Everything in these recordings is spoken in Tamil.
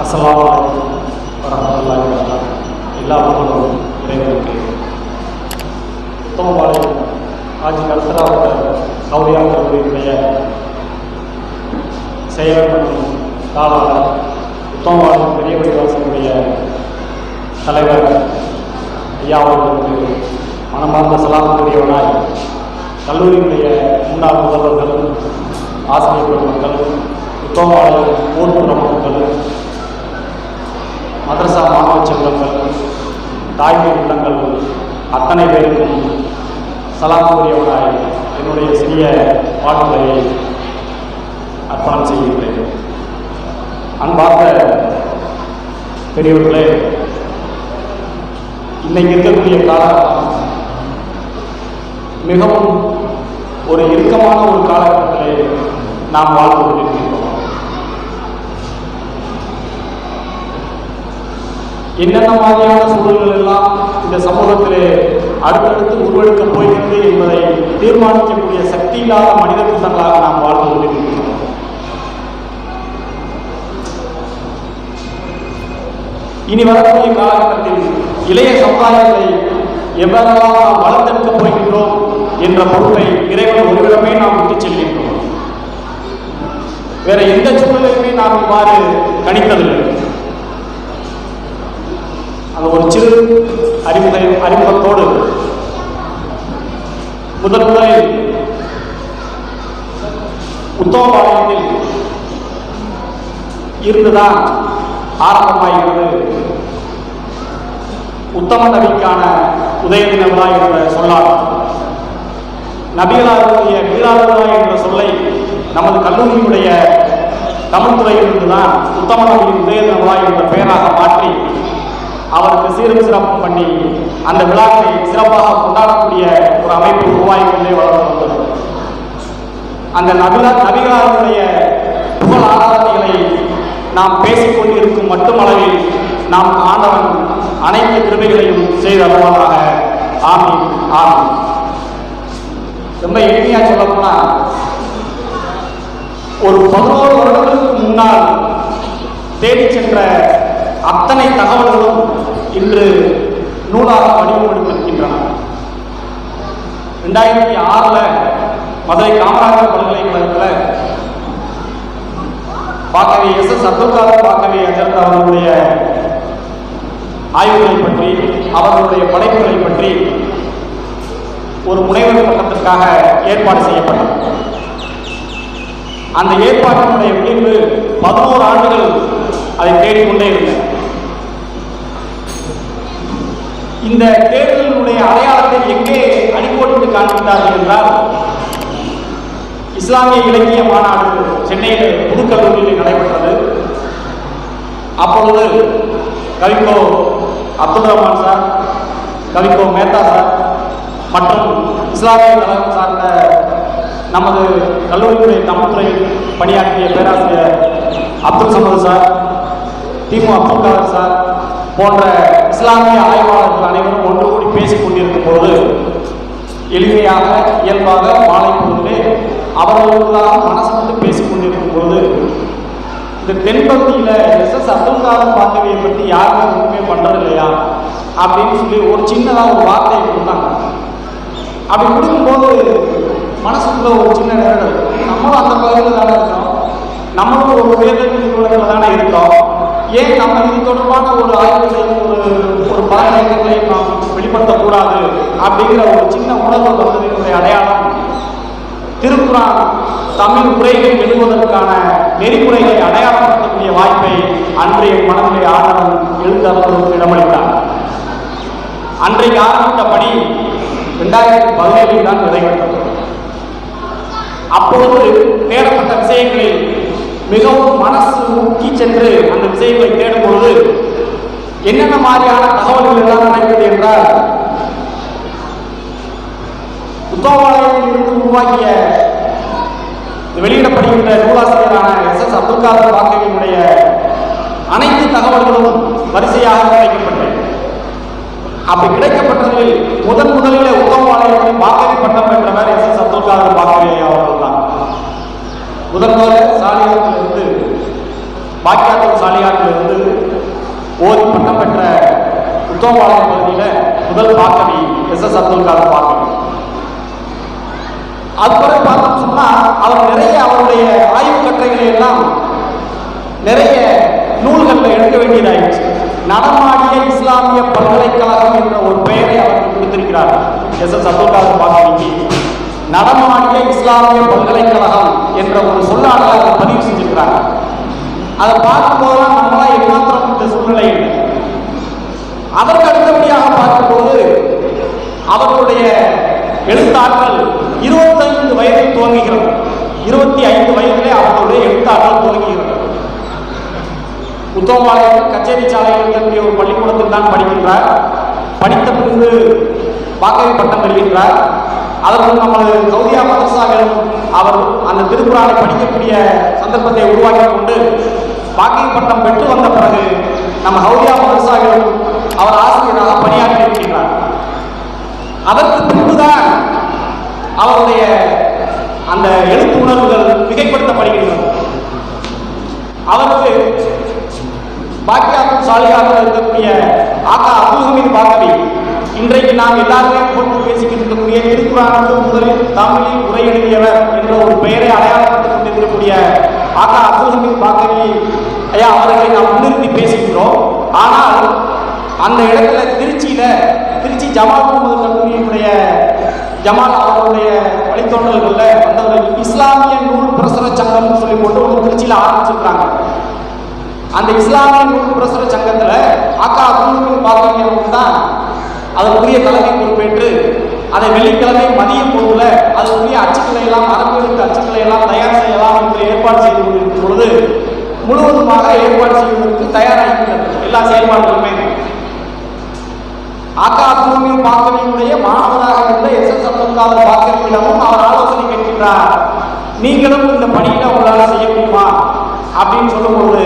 அஸ்ஸலாமு அலைக்கும் வரஹ்மத்துல்லாஹி வபரகாத்துஹு. எல்லா புகழும் இறைவனுக்கு. உத்தமபாளையம் ஆட்சி கல்சராவோட சௌரியாவுடைய செயலர் மற்றும் தாளாளர், உத்தமபாளையம் பெரிய பள்ளிவாசனுடைய தலைவர் ஐயா அவர்களுக்கு மனமார்ந்த சலாமுக்குரியவனாய், கல்லூரியினுடைய முன்னாள் முதல்வர்கள், ஆசிரியர் பெருமக்கள், உத்தமபாளையம் ஊர் பிரமுகர்கள், மதரசா மாணவ செல்வங்கள், தாய்மை உள்ளங்கள் அத்தனை பேருக்கும் சலாமுக்குரியவனாய் என்னுடைய சிறிய பாடல்களை அர்ப்பணம் செய்கின்றேன். அன்பார்ந்த பெரியவர்களே, இன்னைக்கு இருக்கக்கூடிய காலகட்டம் மிகவும் ஒரு இறுக்கமான ஒரு காலகட்டத்திலே நாம் வாழ்ந்து கொண்டிருக்கின்றோம். என்னென்ன மாதிரியான சூழல்கள் எல்லாம் இந்த சமூகத்திலே அடுத்தடுத்து உருவெடுக்கப் போகிறது என்பதை தீர்மானிக்கக்கூடிய சக்தி இல்லாத மனித கூட்டங்களாக நாம் வாழ்ந்து கொண்டிருக்கிறோம். இனி வரக்கூடிய காலகட்டத்தில் இளைய சமுதாயங்களை எவ்வாறெல்லாம் நாம் வளர்த்தெடுக்கப் போகின்றோம் என்ற பொறுப்பை இறைவன் ஒருவிடமே நாம் விட்டுச் செல்கின்றோம். வேற எந்த சூழலையுமே நாம் இவ்வாறு கணித்ததில்லை. அது ஒரு சிறு அறிமுகத்தோடு முதலில் உத்தமபாளையத்தில் இருந்துதான் ஆரம்பமாகிறது உத்தம நபிக்கான உதய தின விழா என்ற சொல்லால். நபிகளாருடைய மீளாது விழா என்ற சொல்லை நமது கல்லூரியினுடைய தமிழ்துறையிலிருந்துதான் உத்தம நபியின் உதய தின விழா என்ற பெயராக மாற்றி அவருக்கு சீரும் சிறப்பு பண்ணி அந்த விழாவை சிறப்பாக கொண்டாடக்கூடிய ஒரு அமைப்பு உருவாகி கொண்டே வளர்ந்து வந்தது. அந்த நபிகளாருடைய புகழ் ஆராதனைகளை நாம் பேசிக்கொண்டிருக்கும் மட்டுமளவில் நாம் ஆண்டவன் அனைத்து கிருபைகளையும் செய்து அருள்வானாக. ஆமீன் ஆமீன். ரொம்ப எளிமையா சொல்லப்போனா, ஒரு 11 வருடங்களுக்கு முன்னால் தேடி சென்ற அத்தனை தகவல்களும் இன்று நூலாக வடிவமெடுத்திருக்கின்றன. 2006 மதுரை காமராஜர் பல்கலைக்கழகத்தில் பாக்கவி எஸ் அப்துல் காதர் பாக்கவி அஜர்த் அவர்களுடைய ஆய்வுகளை பற்றி, அவர்களுடைய படைப்புகளை பற்றி ஒரு முனைவர் பட்டத்திற்காக ஏற்பாடு செய்யப்பட்டது. அந்த ஏற்பாட்டினுடைய விளைவு 11 ஆண்டுகள் அதை தேடிக்கொண்டே இருந்தது. இந்த தேர்தலினுடைய அடையாளத்தை எங்கே அடிக்கோடிட்டு காண்பித்தார்கள் என்றால், இஸ்லாமிய இலக்கிய மாநாடு சென்னையில் புதுக்கல்லூரியில் நடைபெற்றது. அப்பொழுது கவிக்கோ அப்துல் ரஹ்மான் சார், கவிக்கோ மேத்தா சார் மற்றும் இஸ்லாமிய கழகம் சார்ந்த நமது கல்லூரியுடைய தமிழ்துறையில் பணியாற்றிய பேராசிரியர் அப்துல் சமது சார், திமு அப்துல் காதர் சார் போன்ற இஸ்லாமிய ஆய்வாளர்கள் அனைவரும் ஒன்று கூடி பேசிக் கொண்டிருக்கும் போது, எளிமையாக இயல்பாக மாலை பொழுதிலே அவர்களுக்காக மனசு வந்து பேசிக் கொண்டிருக்கும் போது, இந்த தென்பகுதியில் எஸ் அப்துல் காதர் பாக்கவியை பற்றி யாருமே ஒன்றுமே பண்ணுறது இல்லையா அப்படின்னு சொல்லி ஒரு சின்னதாக ஒரு வார்த்தையை கொடுத்தாங்க. அப்படி கொடுக்கும்போது மனசுக்குள்ள ஒரு சின்ன நேரம், நம்மளும் அந்த பகுதியில் தானே இருக்கோம், நம்மளும் ஒரு உயர்கல்வி நிறுவனத்தில் தானே இருக்கோம், ஏன் நம்ம இது தொடர்பான ஒரு ஆய்வுகளையும் ஒரு பலநயங்களையும் நாம் வெளிப்படுத்தக்கூடாது அப்படிங்கிற ஒரு சின்ன உணர்வு வந்ததினுடைய அடையாளம் திருக்குரான் தமிழ் உரைகள் எழுதுவதற்கான நெறிமுறைகளை அடையாளப்படுத்தக்கூடிய வாய்ப்பை அன்றைய மனநிலை ஆண்டவன் எழுந்தவர்களுக்கு இடமளித்தார். அன்றைக்கு ஆரம்பித்த பணி 2017 தான் நிறைவேற்றது. அப்பொழுது தேடப்பட்ட விஷயங்களில் மிகவும் மனசு ஊக்கி சென்று அந்த விஷயங்களை தேடும்பொழுது என்னென்ன மாதிரியான தகவல்கள் எல்லாம் நடக்கிறது என்றால், உத்தமபாளையத்தில் இருந்து உருவாக்கிய வெளியிடப்படுகின்ற நூலாசிரியரான எஸ் அப்துல் காதர் பாக்கவியினுடைய அனைத்து தகவல்களும் வரிசையாக கிடைக்கப்பட்டது. அப்படி கிடைக்கப்பட்டதில் முதலில் உத்தமபாளையத்தில் பாக்கவி பட்டம் பெற்றவர் எஸ் அப்துல் காதர் பாக்கவி அவர்கள் தான். முதல்வர் சாலியாவிலிருந்து பாக்கியாத்தூர் சாலியாற்றிலிருந்து ஓதி பட்டம் பெற்ற உத்தமபாளையம் பகுதியில் முதல் பாக்கவி எஸ் அப்துல் காதர் பாக்கவி. அது பிறகு பார்த்தோம் சொன்னா அவர் நிறைய அவருடைய ஆய்வு கட்டுரைகளை எல்லாம் நிறைய நூல்களில் எடுக்க வேண்டியதாயிடுச்சு. நடமாடிய இஸ்லாமிய பல்கலைக்கழகம் என்ற ஒரு பெயரை அவருக்கு கொடுத்திருக்கிறார் எஸ் அப்துல் காதர் பாக்கவிக்கு. நடமாடிய இஸ்லாமிய பல்கலைக்கழகம் என்ற ஒரு சொல்லாடலை அவர் பதிவு செஞ்சிருக்கிறார். அதை பார்க்கும்போதெல்லாம் நம்மளாம் ஏமாத்திரம் இந்த சூழ்நிலை. அதற்கு அடுத்தபடியாக பார்க்கும்போது அவர்களுடைய எழுத்தாற்றல் 25 வயதில் துவங்குகிறது. 25 வயதிலே அவர்களுடைய எழுத்தாற்றல் துவங்குகிறது. உத்தமபாளையம் கச்சேரி சாலையில் இருக்கக்கூடிய ஒரு பள்ளிக்கூடத்தில் தான் படிக்கின்றார். படித்த பின்பு பாக்கவி பட்டம் பெறுகின்றார். அதற்கு நமது கௌதியா மதரசாவிலும் அவர் அந்த திருக்குறானை படிக்கக்கூடிய சந்தர்ப்பத்தை உருவாக்கி கொண்டு பாக்கவி பட்டம் பெற்று வந்த பிறகு நம்ம கௌதியா மதரசாவிலும் அவர் ஆசிரியராக பணியாற்றி இருக்கின்றார். அதற்கு பின்புதான் அவருடைய அந்த எழுத்து உணர்வுகள் மிகைப்படுத்தப்படுகின்றன. அவருக்கு பாக்கியாத்தூர் சாலியாற்றில் இருக்கக்கூடிய ஆகா அப்துல் ஹமீத் பாக்கவி, இன்றைக்கு நாம் எல்லாருமே போட்டு பேசிக்கிட்டு இருக்கக்கூடிய திருக்குறானுக்கு முதலில் தமிழில் உரை எழுதியவர் என்ற ஒரு பெயரை அடையாளப்படுத்திக் கொண்டிருக்கக்கூடிய ஆகா அப்துல் ஹமீத் பாக்கவி ஐயா அவர்களை நாம் முன்னிறுத்தி பேசுகின்றோம். ஆனால் அந்த இடத்துல திருச்சி ஜமால் முகமது கல்லூரியினுடைய ஜமால் அவர்களுடைய வழித்தோன்றல்களில் வந்தவர்கள் இஸ்லாமிய நூல் பிரசுர சங்கம் சொல்லி போட்டு ஒரு திருச்சியில் ஆரம்பிச்சிருக்காங்க. அந்த இஸ்லாமிய நூல் பிரசுர சங்கத்தில் ஆக்கா அப்துல் பாக்கவி தான் அதற்குரிய தலைமை பொறுப்பேற்று அதை வெள்ளிக்கிழமை மதிய பொழுதுல அதற்குரிய அச்சுக்களை எல்லாம் அரபுகளுக்கு அச்சுக்களை எல்லாம் தயார் செய்யலாம் என்று ஏற்பாடு செய்து கொண்டிருக்கும் பொழுது முழுவதுமாக ஏற்பாடு செய்வதற்கு தயாராகிவிட்டது எல்லா செயல்பாடுகளுமே. ஆக்கா அப்துல் பாக்கவியுடைய மாணவராக இருந்த எஸ் அப்துல் காதர் பாக்கவியிடமும் அவர் ஆலோசனை கேட்கின்றார். நீங்களும் இந்த பணியில உங்களால் செய்ய முடியுமா அப்படின்னு சொல்லும்போது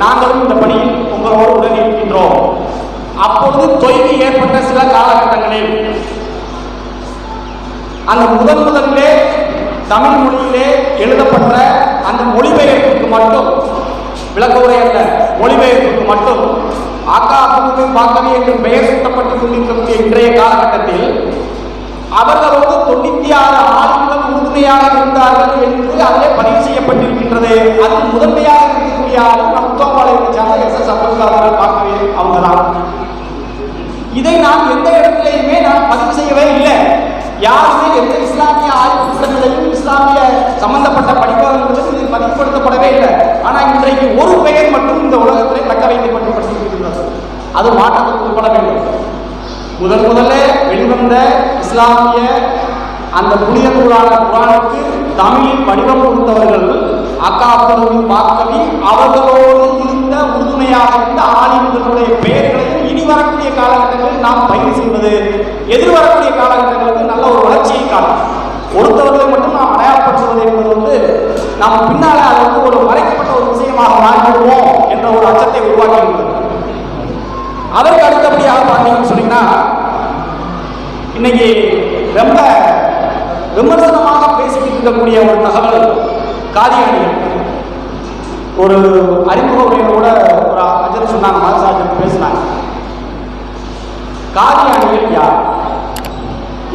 நாங்களும் இந்த பணியில் உங்களோடு உடன் இருக்கின்றோம். அப்பொழுது தொய்வு ஏற்பட்ட சில காலகட்டங்களில் அந்த முதலிலே தமிழ் மொழியிலே எழுதப்பட்ட அந்த மொழிபெயர்ப்புக்கு மட்டும், விளக்க உரை அல்ல, மொழிபெயர்ப்புக்கு மட்டும் ஆக்கா அப்துல் பாக்கவி என்று பெயர் சூட்டப்பட்டுக் கொண்டிருக்கக்கூடிய இன்றைய காலகட்டத்தில் அவர்களோடு 96 ஆளுநர்கள் உறுதுணையாக இருந்தார்கள் என்று அதிலே பதிவு செய்யப்பட்டிருக்கின்றது. அது முதன்மையாக இருக்கக்கூடிய ஆளுநர் உத்தமபாளையத்தை சார்ந்த எஸ் அப்துல் காதர் பாக்கவி அவங்கதான். இதை நான் எந்த இடத்திலையுமே நான் பதிவு செய்யவே இல்லை. யாருமே எந்த இஸ்லாமிய ஆய்வு புத்தகங்களையும் இஸ்லாமிய சம்பந்தப்பட்ட படிப்பகங்களும் இது பதிவுபடுத்தப்படவே இல்லை. ஆனால் இன்றைக்கு ஒரு பெயர் மட்டும் இந்த உலகத்திலே தக்க வைக்கப்பட்டிருக்கிறது. அது மாற்றத்துக்கு உட்பட வேண்டும். முதல்ல வெளிவந்த இஸ்லாமிய அந்த புனித நூலான குர்ஆனுக்கு தமிழில் வடிவம் கொடுத்தவர்கள் ஆக்கா அப்துல் பாக்கவி அவர்களோடு இருந்த உறுதுணையாக இருந்த ஆலிம்களுடைய பெயர்களையும் இனி வரக்கூடிய காலகட்டங்களில் நாம் பதிவு செய்வது எதிர்வரக்கூடிய காலகட்டங்களுக்கு நல்ல ஒரு வளர்ச்சியை காணும். ஒருத்தவர்களை மட்டும் நாம் அடையாளப்படுத்துவது என்பது நாம் பின்னால அது ஒரு மறைக்கப்பட்ட ஒரு விஷயமாக மாறிவிடுவோம் என்ற ஒரு அச்சத்தை உருவாக்கியுள்ளது. அதற்கு அடுத்தபடியாக பார்த்தீங்கன்னு சொன்னீங்கன்னா இன்னைக்கு ரொம்ப விமர்சனமாக பேசிக்கிட்டு இருக்கக்கூடிய ஒரு தகவல் காதியானிகள். ஒரு அறிமுக உரையோட ஒரு அஜர் சொன்னாங்க, மதசாஜர் பேசினாங்க. காதியானிகள் யார்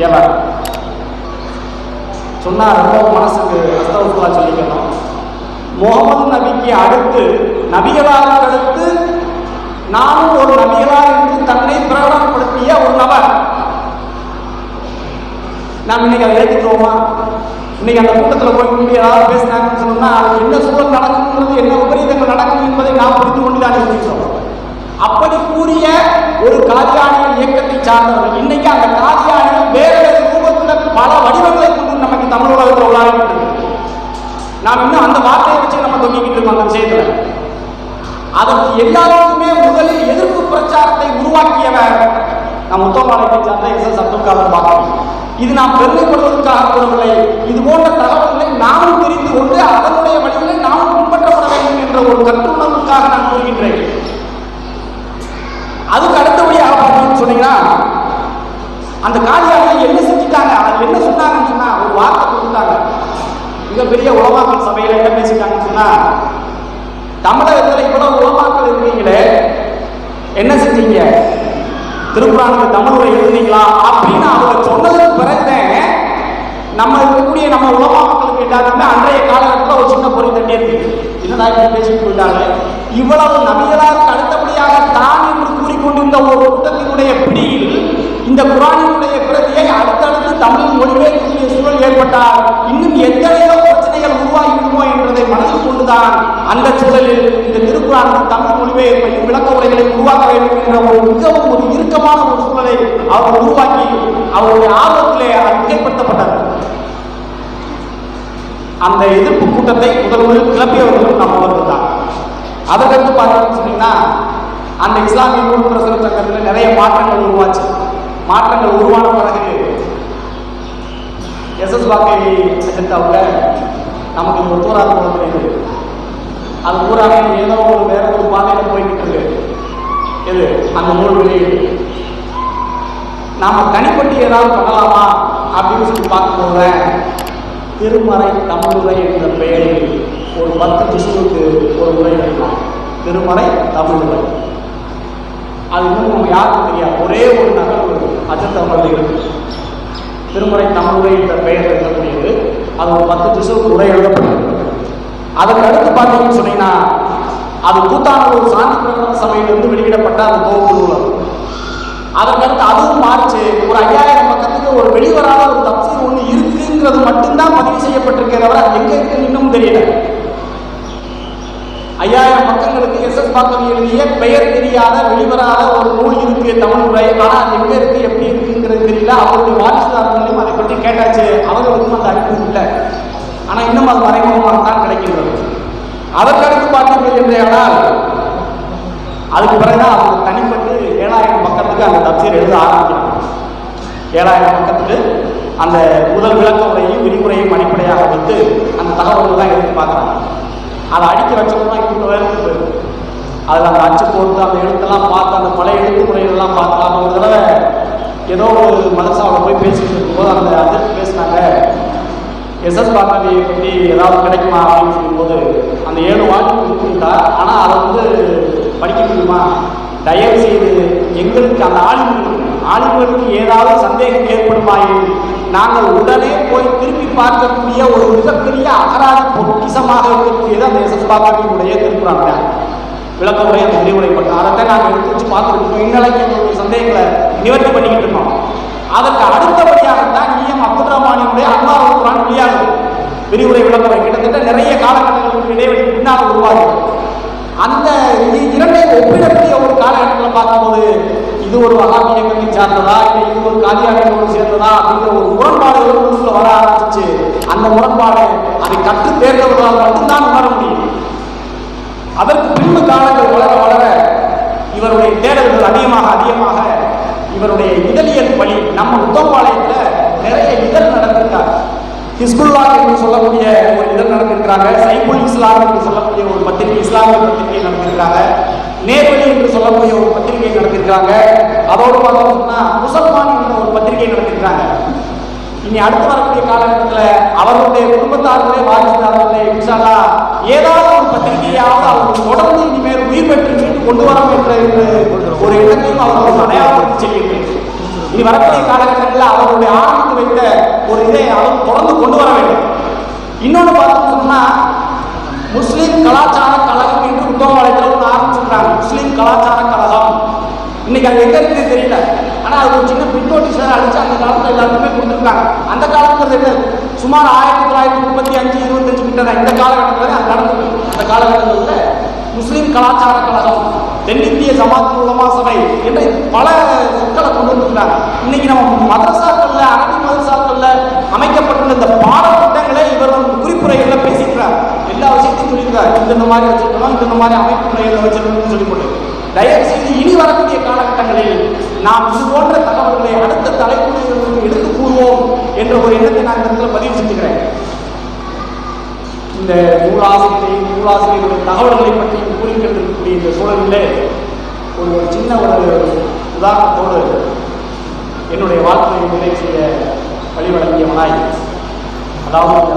எவர் சொன்னா ரொம்ப மனசுக்கு அஸ்தவஸ்தலா சொல்லிக்கணும். முகமது நபிக்கு அடுத்து, நபிகளாருக்கு அடுத்து நானும் ஒரு நபிகளார் என்று தன்னை பிரகடனப்படுத்திய ஒரு நபர். நாம் இன்னைக்கு அதை ஏற்றுக்கிறோமா? இன்னைக்கு அந்த கூட்டத்தில் போய் ஏதாவது பேசினாங்கன்னு சொன்னா அதுக்கு என்ன சூழல் நடக்கும்ன்றது, என்ன விபரீதங்கள் நடக்கும் என்பதை நாம் புரிந்து கொண்டுதான் இருக்கிறோம். அப்படி கூறிய ஒரு காதியானியல் இயக்கத்தை சார்ந்தவர்கள் இன்னைக்கு அந்த காதியானியல் வேற வேறு ரூபத்தில் பல வடிவங்களை கொண்டு நமக்கு தமிழ் உலகத்தில் உலாகிட்டு இருக்கு. நாம் இன்னும் அந்த வார்த்தையை வச்சு நம்ம தொங்கிக்கிட்டு இருக்கோம் அந்த விஷயத்துல. அதற்கு எல்லாருக்குமே முதலில் எதிர்ப்பு பிரச்சாரத்தை உருவாக்கியவர் நம் உத்தமபாளையத்தை சார்ந்த எஸ் அப்துல் காதர் பாக்கவி. இது நாம் பெருமைப்படுவதற்காக கூறவில்லை. இது போன்ற தகவல்களை நாமும் தெரிந்து கொண்டு அதனுடைய வழிகளை நாமும் பின்பற்றப்பட வேண்டும் என்ற ஒரு கட்டுணர்வுக்காக நான் கூறுகின்றேன். அதுக்கு அடுத்தபடியாக பார்த்தீங்கன்னு சொன்னீங்கன்னா அந்த காதியானிகள் என்ன செஞ்சுட்டாங்க, அது என்ன சொன்னாங்கன்னு சொன்னா ஒரு வார்த்தை கொடுத்தாங்க. மிகப்பெரிய உலமாக்கல் சபையில என்ன பேசிட்டாங்கன்னு சொன்னா, தமிழகத்தில் இவ்வளவு உலமாக்கள் இருக்கீங்களே, என்ன செஞ்சீங்க? திருக்குறானுக்கு தமிழ் உரை எழுதுனீங்களா அப்படின்னு அவங்க சொன்னதுக்கு பிறகுதான் நம்ம இருக்கக்கூடிய நம்ம உலமா மக்களுக்கு எல்லாருமே அன்றைய காலகட்டத்தில் ஒரு சின்ன பொறி தட்டி இருக்கு. என்னடா இப்படி பேசிட்டு போயிட்டாங்க, இவ்வளவு நபிகளாருக்கு அடுத்தபடியாக தான் என்று கூறிக்கொண்டிருந்த ஒரு கூட்டத்தினுடைய பிடியில் இந்த குரானினுடைய பிரதியை அடுத்தடுத்து தமிழில் மொழிபெயர்க்கக்கூடிய சூழல் ஏற்பட்டால் இன்னும் எத்தனையோ பிரச்சனைகள் உருவாகிவிடுமோ என்பதை மனதில் கொண்டுதான் அந்த சூழலில் இந்த திருக்குறானுக்கு தமிழ் மொழிபெயர்ப்பையும் விளக்க உரைகளை உருவாக்க வேண்டும் என்ற ஒரு மிகவும் ஒரு இறுக்கமான ஒரு சூழலை அவர் உருவாக்கி அவருடைய ஆர்வத்திலே மிகைப்படுத்தப்பட்டார். அந்த எதிர்ப்பு கூட்டத்தை முதல்வர்கள் கிளப்பியவர்களும் நம்மளது தான். அதற்கடுத்து பார்த்தீங்கன்னு சொன்னீங்கன்னா அந்த இஸ்லாமிய நூல் பிரசுர சங்கத்தில் நிறைய மாற்றங்கள் உருவாச்சு. மாற்றங்கள் உருவான பிறகு எஸ்எஸ் வாக்கை அஜெண்டாவில் நமக்கு ஒரு தூராத போல தெரியுது. அது பூராமே ஏதோ ஒரு வேற ஒரு பாதையில் போய்கிட்டு இருக்கு. எது அந்த நூல் வெளியீடு நாம தனிப்பட்டு ஏதாவது பண்ணலாமா அப்படின்னு சொல்லி பார்க்கும்போது திருமறை தமிழ் உரை என்ற பெயரில் ஒரு 10 ஜுசுவுக்கு ஒரு உரை எழுதலாம். திருமறை தமிழ் உரை. அது இன்னும் நம்ம யாருக்கும் தெரியாது. ஒரே ஒரு நகல் அஜந்தவர்கள் இருக்கு. திருமறை தமிழ் உரை என்ற பெயர் எழுதக்கூடியது. அது ஒரு 10 ஜுசுவுக்கு உரை எழுதப்பட்டது. அதற்கு அடுத்து பார்த்தீங்கன்னு சொன்னீங்கன்னா அது கூத்தானூர் சாந்தி பிரகடன சபையிலிருந்து வெளியிடப்பட்ட அந்த தொகுப்பு நூல். அதற்கடுத்து அதுவும் மாறிச்சு. ஒரு 5000 பக்கத்துக்கு ஒரு வெளிவராத ஒரு தப்சீர் ஒன்று இருக்குங்கிறது மட்டும்தான் பதிவு செய்யப்பட்டிருக்கிறத விட அது எங்க இருக்குன்னு இன்னும் தெரியல. 5000 பக்கங்களுக்கு எஸ்எஸ் பாக்கவி எழுதிய பெயர் தெரியாத வெளிவராத ஒரு நூல் இருக்கு தமிழ் உரை. ஆனால் அது எங்க இருக்கு எப்படி இருக்குங்கிறது தெரியல. அவருடைய வாரிசுதாரர்களையும் அதை பற்றி கேட்டாச்சு. அவர்களுக்கும் அந்த அறிவு இல்லை. ஆனால் இன்னும் அது மறைமுகமாக தான் கிடைக்கின்றது. அதற்கடுத்து பார்த்தீங்கன்னா அதுக்கு பிறகுதான் அவங்க தனிப்பட்டு 7000 பக்கத்துக்கு அந்த தப்சீர் எழுத ஆரம்பிக்கிறாங்க. 7000 பக்கத்துக்கு அந்த முதல் விளக்க உரையும் விரிவுரையும் அடிப்படையாக வைத்து அந்த தகவல்கள் தான் எடுத்து பார்க்குறாங்க. அதை அடிக்க வச்சோம்னா இவ்வளோ வேலைக்கு போயிடும். அதில் அந்த அச்சு போட்டு அந்த எழுத்தெல்லாம் பார்த்து அந்த பழைய எழுத்து முறைகளெல்லாம் பார்த்து அந்த ஒரு தடவை ஏதோ ஒரு மதரசாவில் போய் பேசிட்டு இருக்கும்போது அந்த அதிர்ச்சி பேசினாங்க, எஸ்எஸ் பாக்கவியை பற்றி ஏதாவது கிடைக்குமா அப்படின்னு சொல்லும்போது அந்த 7 வால்யூம் இருக்குங்களா, ஆனால் அதை வந்து படிக்க முடியுமா, தயவு செய்து எங்களுக்கு அந்த ஆளுங்களுக்கு ஏதாவது சந்தேகம் ஏற்படுமாயின் நாங்கள் உடனே போய் திருப்பி பார்க்கக்கூடிய ஒரு மிகப்பெரிய அகராதி பொக்கிசமாக இருக்கக்கூடியது அந்த எஸ்எஸ் பாக்கவியுடைய திருக்குறான் விளக்கமுறை அந்த விரிவுரை பற்றி. அதைத்தான் நாங்கள் எடுத்து வச்சு பார்த்துருக்கோம். இந்நிலைக்கு எங்களுடைய சந்தேகங்களை நிவர்த்தி பண்ணிக்கிட்டு இருக்கோம். அதற்கு அடுத்தபடியாகத்தான் இஎம் அப்துல் ரஹ்மானியுடைய அன்வார் குர்ஆன் வெளியாகுது. விரிவுரை விளக்கமுறை கிட்டத்தட்ட நிறைய காலகட்டங்களுக்கு இடைவெளி பின்னால் உருவாகுது. அந்த இரண்டை ஒப்பிடக்கூடிய ஒரு காலகட்டத்தில் பார்க்கும்போது இது ஒரு வஹாபி இயக்கத்தை சார்ந்ததா இல்லை இது ஒரு காதியானியோடு சேர்ந்ததா அப்படிங்கிற ஒரு முரண்பாடுகள் வர ஆரம்பிச்சு. அந்த முரண்பாடு அதை கற்று தேர்ந்தவர்களால் மட்டும்தான் உணர முடியும். அதற்கு பின்பு காலங்கள் வளர வளர இவருடைய தேடல்கள் அதிகமாக இவருடைய இதழியல் பணி நம்ம உத்தமபாளையத்தில் நிறைய இதழ் நடந்திருக்காங்க. ஹிஸ்புல்லா என்று சொல்லக்கூடிய ஒரு இதழ் நடந்திருக்கிறாங்க. சைபுல் இஸ்லாம் என்று சொல்லக்கூடிய ஒரு பத்திரிகை, இஸ்லாமிய பத்திரிகை நடந்திருக்கிறாங்க. நேர்வழி என்று சொல்லக்கூடிய ஒரு பத்திரிகை நடத்திருக்காங்க. அதோடு பார்த்தோம்னா முசல்மான் என்ற ஒரு பத்திரிகை நடத்திருக்காங்க. இனி அடுத்து வரக்கூடிய காலகட்டத்தில் அவர்களுடைய குடும்பத்தார்களே வாரிசுதாரர்களே இன்ஷால்லா ஏதாவது ஒரு பத்திரிகையாவது அவர்கள் தொடர்ந்து இனிமேல் உயிர் பெற்று மீண்டு கொண்டு வரோம் என்ற ஒரு எண்ணத்தையும் அவர்கள் அடையாளப்படுத்தி செய்கின்றனர். இனி வரக்கூடிய காலகட்டத்தில் அவர்களுடைய ஆரம்பித்து வைத்த ஒரு இதை அவர் தொடர்ந்து கொண்டு வர வேண்டும். இன்னொன்று பார்த்தோம்னு சொன்னா முஸ்லீம் கலாச்சார கழகம் என்று உத்தமபாளையத்தில் ஒன்று ஆரம்பிச்சிருக்காங்க. முஸ்லீம் கலாச்சார கழகம் இன்னைக்கு அது எங்க இருக்கு தெரியல. ஆனால் அது ஒரு சின்ன பின் நோட்டீஸ் அடிச்சு அந்த காலத்தில் எல்லாருக்குமே கொடுத்துருக்காங்க. அந்த காலத்தில் சுமார் 1935 25 கிட்ட தான் இந்த காலகட்டத்தில் அது நடந்தது. அந்த காலகட்டத்தில் முஸ்லீம் கலாச்சார கழகம், தென்னிந்திய ஜமாத் உலமா சபை என்ற பல சொற்களை கொண்டு வந்துருக்காங்க. இன்னைக்கு நம்ம மதரசாக்கள்ல அரபி மதரசாக்கள்ல அமைக்கப்பட்டுள்ள இந்த பாடத்திட்டங்களை இவர் குறிப்புரைகள்ல பேசிக்கிறார். எல்லா விஷயத்தையும் சொல்லியிருக்காரு. இந்த மாதிரி வச்சிருக்கணும், இந்த மாதிரி அமைப்பு முறைகளை வச்சிருக்கணும்னு சொல்லி போட்டு தயவு செய்து இனி வரக்கூடிய காலகட்டங்களில் நாம் இது போன்ற தகவல்களை அடுத்த தலைமுறைகளுக்கு எடுத்து கூறுவோம் என்ற ஒரு எண்ணத்தை நான் இந்த இடத்துல பதிவு செஞ்சுக்கிறேன். இந்த நூலாசிரியருடைய தகவல்களை பற்றி கூறிக்கொண்டிருக்கக்கூடிய இந்த சூழலிலே ஒரு சின்ன ஒரு உதாரணத்தோடு என்னுடைய வாழ்க்கையை நிறைவு செய்ய வழிவழங்கியவனாய், அதாவது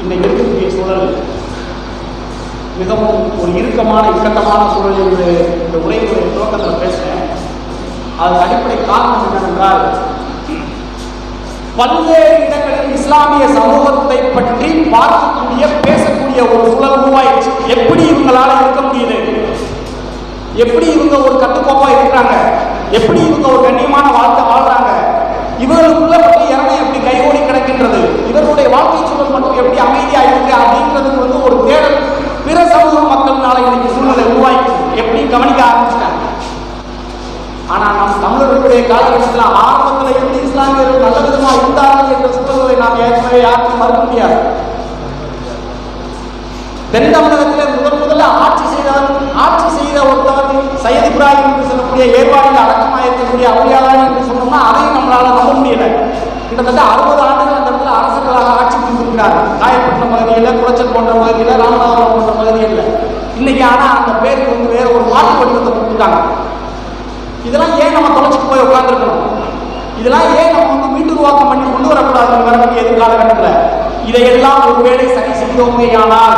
இன்னைக்கு இருக்கக்கூடிய சூழல் மிகவும் ஒரு இறுக்கமான இக்கட்டமான சூழலில் இந்த உரையுடைய துவக்கத்தில் பேசுகிறேன். அதன் அடிப்படை காரணம் என்னவென்றால், பல்வேறு இடங்களில் இஸ்லாமிய சமூகத்தை பற்றி பார்க்கக்கூடிய பேசக்கூடிய ஒரு சூழல் உருவாயிடுச்சு. எப்படி இவங்களால இருக்க முடியுது, எப்படி இவங்க ஒரு கட்டுக்கோப்பா இருக்கிறாங்க, எப்படி இவங்க ஒரு கண்ணியமான வாழ்க்கை வாழ்றாங்க, இவர்களுக்குள்ள பற்றி இறமை எப்படி கைகோடி கிடக்கின்றது, இவர்களுடைய வாழ்க்கை சூழல் மட்டும் எப்படி அமைதியாக இருக்கு அப்படிங்கிறதுக்கு ஒரு தேடல் பிற சமூக மக்கள்னால இன்னைக்கு சூழ்நிலை உருவாயிடுச்சு. எப்படி கவனிக்க ஆரம்பிச்சிட்டாங்க. ஆனால் நம் தமிழர்களுடைய காலகட்டத்தில் ஆரம்பத்தில் இருந்து இஸ்லாமியர்கள் நல்ல விதமாக இருந்தார்கள் என்ற சூழல்களை நாம் ஏற்கனவே யாருக்கும் மறுக்க முடியாது. தென் தமிழகத்தில் முதல்ல ஆட்சி செய்த ஒருத்தவர் சையத் இப்ராஹிம் என்று சொல்லக்கூடிய ஏற்பாடில் அடக்கமாக இருக்கக்கூடிய அவுலியாதான் என்று சொன்னோம்னா அதையும் நம்மளால நம்ப முடியல. கிட்டத்தட்ட 60 ஆண்டுகள் அந்த இடத்துல அரசுகளாக ஆட்சி புரிந்திருக்கிறார். காயப்பட்டினம் பகுதியில், குளச்சல் போன்ற பகுதியில், ராமநாதபுரம் போன்ற பகுதிகளில். இன்னைக்கு ஆனால் அந்த பேருக்கு வேற ஒரு மாற்று வடிவத்தை கொடுத்துட்டாங்க. இதெல்லாம் ஏன் நம்ம தொலைச்சிட்டு போய் உட்கார்ந்துருக்கணும்? இதெல்லாம் ஏன் நம்ம மீட்டுருவாக்கம் பண்ணி கொண்டு வரக்கூடாது வரக்கூடிய எதிர்காலகட்டத்தில்? இதையெல்லாம் ஒருவேளை சரி செய்தோமேயானால்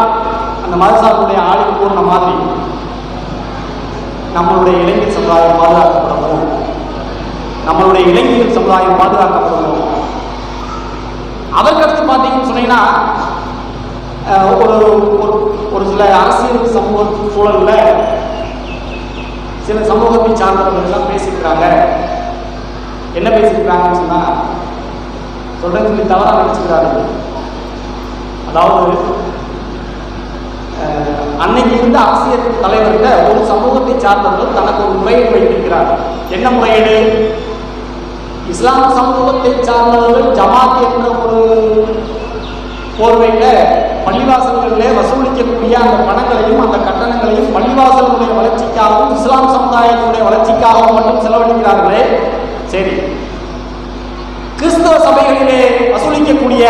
அந்த மதசார்புடைய ஆளுக்கு கூறின மாதிரி நம்மளுடைய இளைஞர் சமுதாயம் பாதுகாக்கப்படணும், நம்மளுடைய இளைஞர்கள் சமுதாயம் பாதுகாக்கப்படணும். அதற்கடுத்து பார்த்தீங்கன்னு சொன்னீங்கன்னா, ஒரு சில அரசியல் சமூக சூழலில் சில சமூகத்தை சார்ந்தவர்கள் எல்லாம் பேசியிருக்கிறாங்க. என்ன பேசியிருக்கிறாங்கன்னு சொன்னா, சொல்றேன்னு சொல்லி தவறாக நினைச்சுக்கிறார்கள். அதாவது அன்னைக்கு இருந்த அரசியல் தலைவர்கிட்ட ஒரு சமூகத்தை சார்ந்தவர்கள் தனக்கு ஒரு முறையீடு வைத்திருக்கிறார். என்ன முறையீடு? இஸ்லாம் சமூகத்தை சார்ந்தவர்கள் ஜமாத் என்ற ஒரு போர்வையில பள்ளிவாசல்களிலே வசூலிக்கக்கூடிய அந்த பணங்களையும் அந்த கட்டணங்களையும் பள்ளிவாசலுடைய வளர்ச்சிக்காகவும் இஸ்லாம் சமுதாயத்துடைய வளர்ச்சிக்காகவும் மட்டும் செலவழிக்கிறார்களே, சரி, கிறிஸ்தவ சபைகளிலே வசூலிக்கக்கூடிய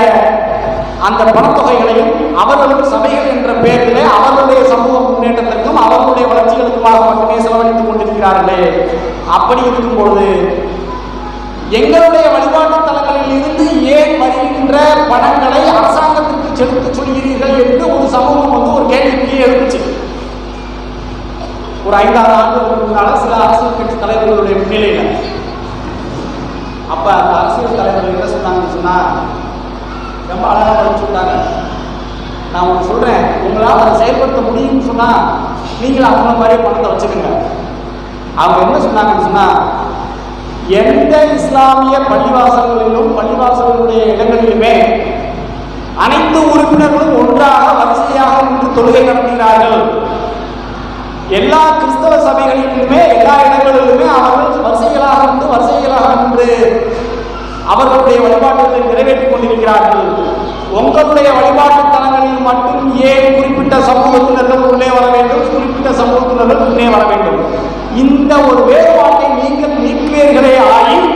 அந்த பணத்தொகைகளையும் அவர்களும் சபைகள் என்ற பெயரிலே அவர்களுடைய சமூக முன்னேற்றத்திற்கும் அவர்களுடைய வளர்ச்சிகளுக்குமாக மட்டுமே செலவழித்துக் கொண்டிருக்கிறார்களே. அப்படி இருக்கும்பொழுது எங்களுடைய வழிபாட்டு தலங்களில் இருந்து ஏன் வருகின்ற பணங்களை அரசாங்கத்திற்கு செலுத்த சொல்கிறீர்கள் என்று ஒரு சமூகம் ஒரு கேள்விக்கு எழுந்துச்சு. ஒரு 5-6 ஆண்டுகளுக்கு முன்னால சில அரசியல் கட்சி தலைவர்களுடைய முன்னிலையில் அப்ப அந்த அரசியல் தலைவர்கள் என்ன சொன்னாங்கன்னு சொன்னா, ரொம்ப அழகாக படிச்சுட்டாங்க. நான் உங்களுக்கு சொல்றேன், உங்களால் அதை செயல்படுத்த முடியும்னு சொன்னா நீங்கள் அவங்கள மாதிரியே பணத்தை வச்சுக்கோங்க. அவங்க என்ன சொன்னாங்கன்னு சொன்னா, எந்த இஸ்லாமிய பள்ளிவாசல்களிலும் பள்ளிவாசல்களுடைய இடங்களிலுமே அனைத்து உறுப்பினர்களும் ஒன்றாக வரிசையாக நின்று தொழுகை நடத்துகிறார்கள். எல்லா கிறிஸ்தவ சபைகளிலுமே எல்லா இடங்களிலுமே அவர்கள் வரிசைகளாக நின்று அவர்களுடைய வழிபாட்டுகளை நிறைவேற்றிக் கொண்டிருக்கிறார்கள். உங்களுடைய வழிபாட்டு தலங்களில் மட்டும் ஏன் குறிப்பிட்ட சமூகத்தினர்கள் உள்ளே வர வேண்டும், குறிப்பிட்ட சமூகத்தினர்கள் உள்ளே வர வேண்டும்? இந்த ஒரு வேறுபாட்டை நீங்கள் நீக்குவீர்களே ஆயின்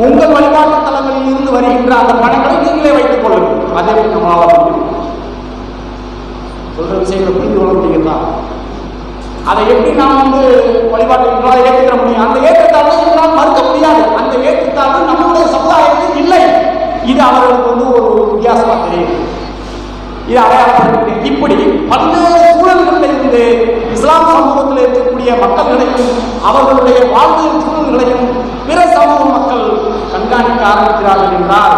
உங்கள் வழிபாட்டு தலங்களில் இருந்து வருகின்ற அந்த பணங்களை நீங்களே வைத்துக் கொள்ளுங்கள். அதே போல் நம்மளால முடியும். சொல்ற விஷயங்களை புரிந்து கொள்ள முடியுங்களா? அதை எப்படி நாம் வழிபாட்டு ஏற்றுக்கிற முடியும்? அந்த ஏற்றத்தாழ்வு எங்களால் மறுக்க முடியாது. அந்த ஏற்றத்தாழ்வு நம்முடைய சமுதாயத்தில் இல்லை. இது அவர்களுக்கு ஒரு வித்தியாசமா தெரியும். இது அடையாளப்படுத்த இப்படி பல்வேறு சூழல்களில் இருந்து இஸ்லாம் சமூகத்தில் இருக்கக்கூடிய மக்கள்களையும் அவர்களுடைய வாழ்வியல் சூழல்களையும் பிற சமூக மக்கள் கண்காணிக்க ஆரம்பிக்கிறார்கள் என்றால்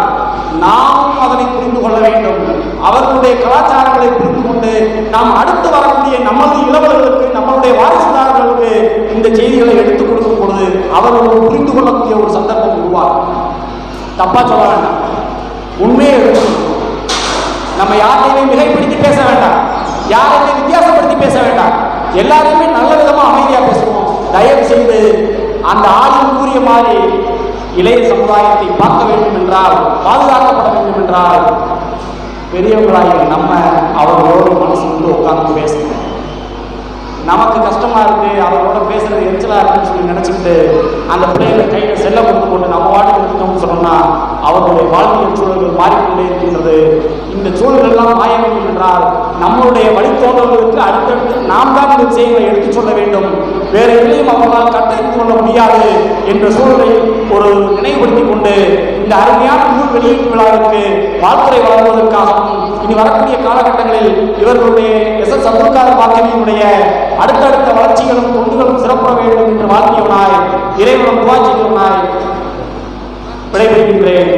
நாம் அதனை புரிந்து கொள்ள வேண்டும். அவர்களுடைய கலாச்சாரங்களை புரிந்து கொண்டு நாம் அடுத்து வரக்கூடிய நமது இளவர்களுக்கு, நம்மளுடைய வாரிசுதாரர்களுக்கு இந்த செய்திகளை எடுத்துக் கொடுக்கும் பொழுது அவர்கள் புரிந்து கொள்ளக்கூடிய ஒரு சந்தர்ப்பம் உருவாகும். தப்பா சொல்ல வேண்டாம், உண்மையை எடுத்துக்கணும். நம்ம யாரையுமே மிகைப்படுத்தி பேச வேண்டாம், யாரையுமே வித்தியாசப்படுத்தி பேச வேண்டாம். எல்லாருமே நல்ல விதமா அமைதியா பேசுவோம். தயவு செய்து அந்த ஆளும் கூறிய மாதிரி இளைய சமுதாயத்தை பார்க்க வேண்டும் என்றால், பாதுகாக்கப்பட வேண்டும் என்றால், பெரியவங்களாக நம்ம அவர்களோடு மனசு வந்து உட்கார்ந்து பேசணும். நமக்கு கஷ்டமா இருக்கு, அவர்களோட பேசுறது எரிச்சலா இருக்குன்னு சொல்லி நினைச்சுக்கிட்டு அந்த பிள்ளைகளை கையில செல்ல கொண்டு நம்ம வாட்டுக்கு இருந்தோம்னு சொன்னோம்னா அவர்களுடைய வாழ்வியல் சூழல்கள் மாறிக்கொண்டே இருக்கின்றது. இந்த சூழல்கள்லாம் மாய வேண்டும் என்றால் நம்மளுடைய வழித்தோன்றல்களுக்கு அடுத்தடுத்து நாம் தான் இந்த செய்திகளை எடுத்துச் சொல்ல வேண்டும். வேற எதையும் அவர்களால் கட்டறிந்து கொள்ள முடியாது என்ற சூழலை ஒரு நினைவுபடுத்திக் கொண்டு இந்த அருமையான நூல் வெளியீட்டு விழாவிற்கு வாழ்த்துறை வழங்குவதற்காகவும் இனி வரக்கூடிய காலகட்டங்களில் இவர்களுடைய எஸ் அப்துல் பாக்கியனுடைய அடுத்தடுத்த வளர்ச்சிகளும் தொண்டுகளும் சிறப்பட வேண்டும் என்று வாழ்த்தியவனாய் இறைவனும் துவா செய்தவனாய் விடைபெறுகின்றேன்.